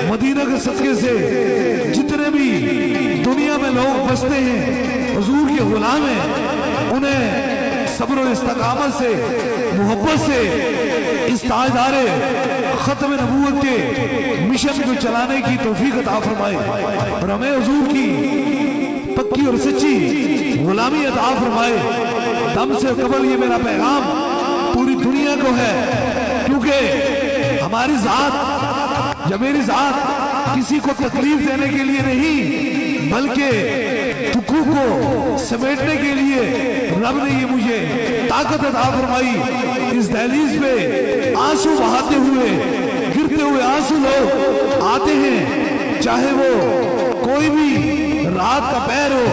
Medina के सदके से जितने भी दुनिया में लोग बसते हैं हुजूर के गुलाम हैं, उन्हें सब्र और इस्तकामत से मोहब्बत से इस ताजदारे खत्म नबूवत के मिशन को चलाने की तौफीक अता फरमाए और हमें हुजूर की पक्की और सच्ची गुलामी अता फरमाए। दम से कबल ये मेरा पैगाम पूरी दुनिया को है, क्योंकि हमारी जात या मेरी जात किसी को तकलीफ देने के लिए नहीं, बल्कि दुखों को समेटने के लिए रब ने ये मुझे ताकत अता फरमाई। इस दहलीज पे आंसू बहाते हुए, गिरते हुए आंसू लोग आते हैं, चाहे वो कोई भी रात का पैर हो,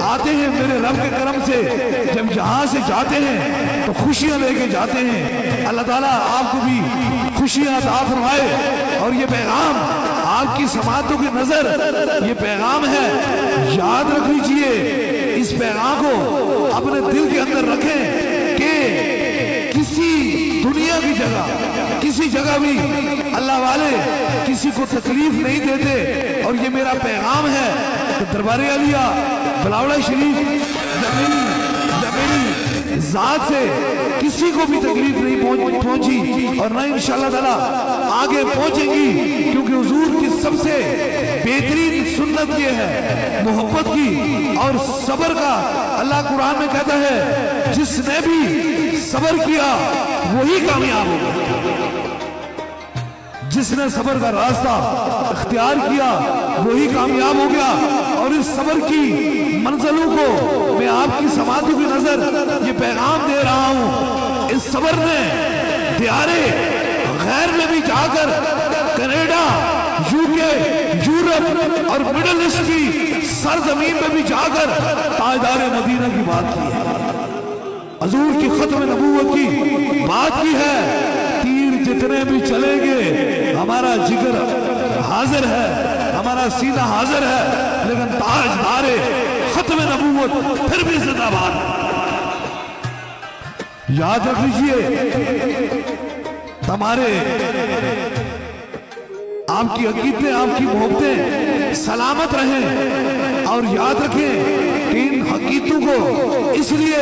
आते हैं मेरे रब के करम से। जब जहां से जाते हैं तो खुशियां लेके जाते हैं। अल्लाह ताला आपको भी खुशियां अता फरमाए। और ये पैगाम आपकी समातों की नजर ये पैगाम है, याद रख लीजिए। इस पैगाम को अपने दिल के अंदर रखें कि किसी दुनिया की जगह, किसी जगह भी अल्लाह वाले किसी को तकलीफ नहीं देते। और ये मेरा पैगाम है कि दरबारे आलिया बलावड़ा शरीफ जमीनी जात से किसी को भी तकलीफ नहीं पहुंची और ना इंशाअल्लाह ताला आगे पहुंचेंगी, क्योंकि हुजूर की सबसे बेहतरीन सुन्नत ये है मोहब्बत की और सब्र का। अल्लाह कुरान में कहता है जिसने भी सब्र किया वही कामयाब होगा। जिसने सब्र का रास्ता इख्तियार किया वही कामयाब हो गया। और इस सब्र की मंजिलों को मैं आपकी समातों की नजर ये पैगाम दे रहा हूं। इस सब्र ने दियारे गैर में भी जाकर कनाडा, यूके, यूरोप और मिडिल ईस्ट की सरजमीन में भी जाकर ताजदारे मदीना की बात की है, हुजूर की खत्म नबूवत की बात की है। तीर जितने भी चलेंगे हमारा जिगर हाजिर है, हमारा सीना हाजिर है, लेकिन ताजदारे खत्म नबूवत फिर भी जिंदाबाद है। याद रख लीजिए, हमारे आपकी अकीदतें, आपकी मोहब्बतें सलामत रहें। और याद रखें कि इन हकीकतों को इसलिए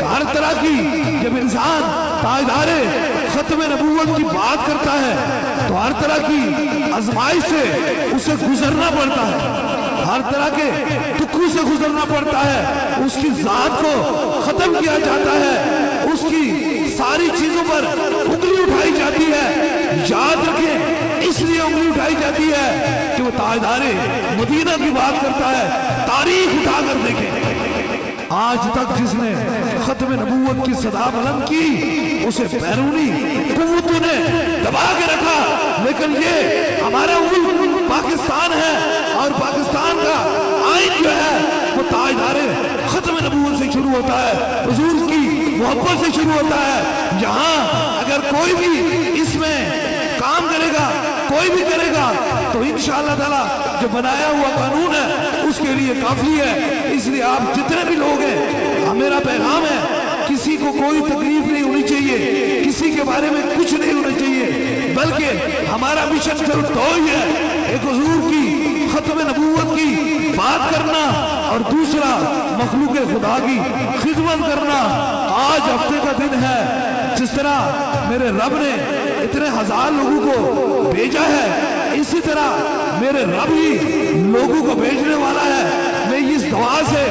हर तरह की जब इंसान ताजदारे खत्म नबूवत की बात करता है तो हर तरह की आजमाइश से उसे गुजरना पड़ता है, हर तरह के दुखों से गुजरना पड़ता है। उसकी जात को खत्म किया जाता है, उसकी सारी चीजों पर उंगली उठाई जाती है। याद रखें इसलिए उंगली उठाई जाती है कि वो ताजदारे मदीना की बात करता है। तारीख उठाकर देखें, आज तक जिसने खत्म नबूवत की सदा बुलंद की उसे बैरूनी कुव्वतों ने दबा के रखा, लेकिन ये हमारा मुल्क पाकिस्तान है और पाकिस्तान का आइन जो है वो ताजदारे खत्म नबूवत से शुरू होता है, हुजूर की मोहब्बत से शुरू होता है। यहाँ अगर कोई भी इसमें काम करेगा, कोई भी करेगा, तो इंशाअल्लाह ताला जो बनाया हुआ कानून है उसके लिए काफी है। इसलिए आप जितने भी लोग हैं, मेरा पैगाम है किसी को कोई तकलीफ नहीं होनी चाहिए, किसी के बारे में कुछ नहीं होना चाहिए, बल्कि हमारा मिशन सिर्फ दो ही है, एक हुजूर की खत्म नबूवत की बात करना और दूसरा मखलूक खुदा की खिदमत करना। आज हफ्ते का दिन है, जिस तरह मेरे रब ने इतने हजार लोगों को भेजा है, इसी तरह मेरे रब ही लोगों को भेजने वाला है। मैं इस दुआ से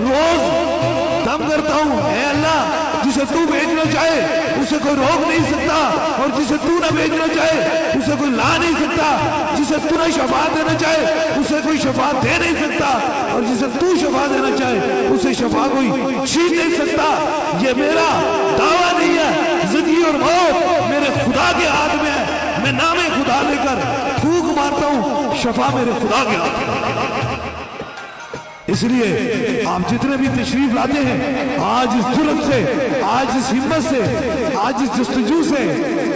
रोज दम करता हूँ, ऐ अल्लाह जिसे तू भेजना चाहे उसे कोई रोक नहीं सकता, और जिसे तू ना भेजना चाहे उसे कोई ला नहीं सकता, जिसे तू ना शफाअत देना चाहे उसे कोई शफाअत दे नहीं सकता, और जिसे तू शफाअत देना चाहे उसे शफा कोई छीन नहीं सकता। ये मेरा दावा नहीं है, जिंदगी और मौत मेरे खुदा के हाथ में है। मैं नामे खुदा लेकर फूंक मारता हूँ, शफा मेरे खुदा के हाथ में। इसलिए आप जितने भी तशरीफ लाते हैं, आज इस जुर्रत से, आज इस हिम्मत से, आज इस जस्तजू से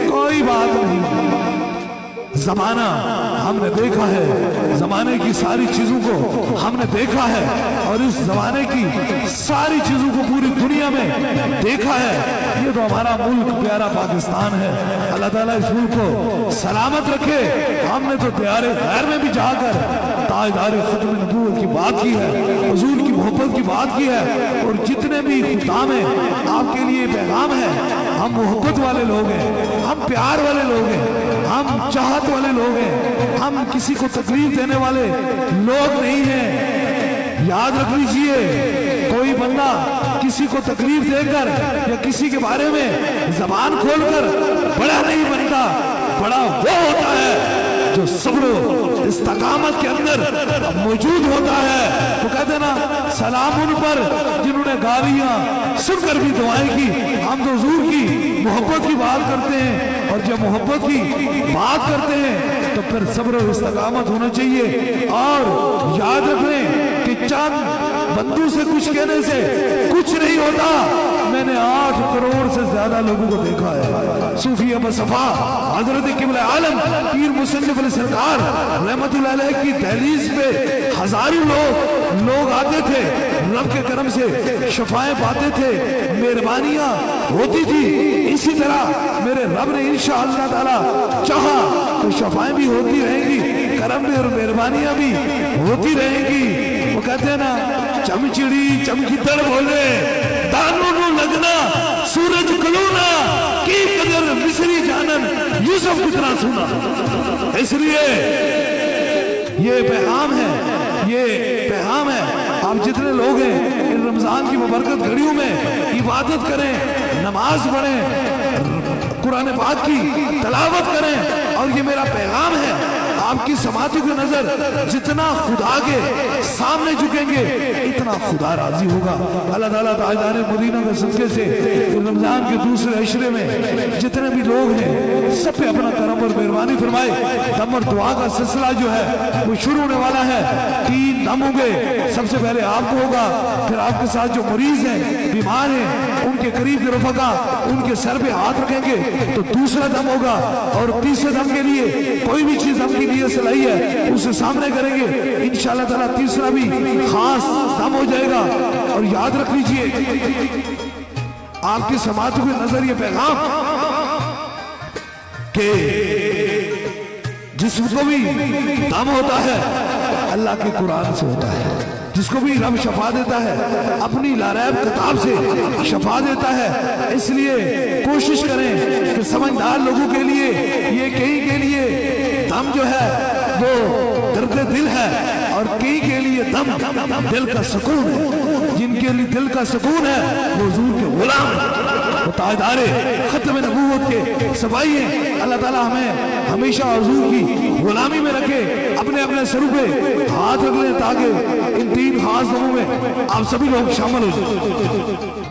कोई बात नहीं, जमाना हमने देखा है, जमाने की सारी चीजों को हमने देखा है और इस जमाने की सारी चीजों को पूरी दुनिया में देखा है। ये तो हमारा मुल्क प्यारा पाकिस्तान है। अल्लाह ताला इस मुल्क को सलामत रखे। हमने तो दियारे गैर में भी जाकर ताजदारे खत्म नबूवत की बात की है, हुजूर की मोहब्बत की बात की है, और जितने भी खुदाम हैं आपके लिए पैगाम है। हम मोहब्बत वाले लोग हैं, हम प्यार वाले लोग हैं, हम चाहत वाले लोग हैं, हम किसी को तकलीफ देने वाले लोग नहीं हैं। याद रख लीजिए, कोई बंदा किसी को तकलीफ देकर या किसी के बारे में जबान खोलकर बड़ा नहीं बनता। बड़ा वो होता है जो सब्र इस्तकामत के अंदर मौजूद होता है। वो कहते हैं ना, सलाम उन पर जिन्होंने गालियां सुनकर भी दुआएं की। हम तो हुजूर की मोहब्बत की बात करते हैं, और जब मोहब्बत की बात करते हैं तो फिर सब्र और इस्तकामत होना चाहिए। और याद रखें कि चंद बंदू से कुछ कहने से कुछ नहीं होता। मैंने 8 करोड़ से ज्यादा लोगों को देखा है। सूफी अबू सफा हजरत किबला आलम पीर मुसन्निफ अली सरकार रहमतुल्लाह अलैह की दहलीज पे हजारों लोग आते थे, रब के करम से शफाएं पाते थे, मेहरबानियां होती थी। इसी तरह मेरे रब ने इंशाअल्लाह ताला चाहा तो शफाएं भी होती रहेंगी, करम भी और मेहरबानियां भी होती रहेंगी। वो कहते हैं ना, चमचिड़ी चमकी तर बोले दानों नु लगना सूरज कलूना की कदर मिस्री जानन यूसुफ कितना सुना। इसलिए ये पैगाम है, ये पैगाम है। आप जितने लोग हैं इन रमजान की मुबारकत घड़ियों में इबादत करें, नमाज पढ़ें, कुरान पाक की तलावत करें। और ये मेरा पैगाम है, आपकी समाधि की नजर जितना खुदा के सामने झुकेंगे इतना खुदा राजी होगा। अल्लाह ताला ताजदार मदीना के सदके से रमजान के दूसरे अशरे में जितने भी लोग हैं सब पे अपना करम और मेहरबानी फरमाए। दम और दुआ का सिलसिला जो है वो शुरू होने वाला है। 3 दम होंगे, सबसे पहले आपको होगा, फिर आपके साथ जो मरीज हैं, बीमार हैं, उनके करीब के रफका उनके सर पे हाथ रखेंगे तो दूसरा दम होगा। और तीसरे दम के लिए कोई भी चीज हमकी नीयत से लाई है उसे सामने करेंगे, इंशाअल्लाह ताला तीसरा भी खास दम हो जाएगा। और याद रख लीजिए, आपकी समाधि के नजर ये पैगाम कि जिसको भी दम होता है अल्लाह के कुरान से होता है, जिसको भी रब शफा देता है अपनी लारैब किताब से शफा देता है। इसलिए कोशिश करें कि समझदार लोगों के लिए ये कहीं के लिए दम जो है वो दर्द दिल है, और कहीं के लिए दम दिल का सुकून है। जिनके लिए दिल का सुकून है वो हुजूर के गुलाम हैं, वो ताजदारे खत्म नबूवत के सफाई हैं। अल्लाह ताला हमें हमेशा हुजूर की गुलामी में रखे। अपने अपने सर पे हाथ रख लें ताकि इन 3 खास दमों में आप सभी लोग शामिल हो जाए।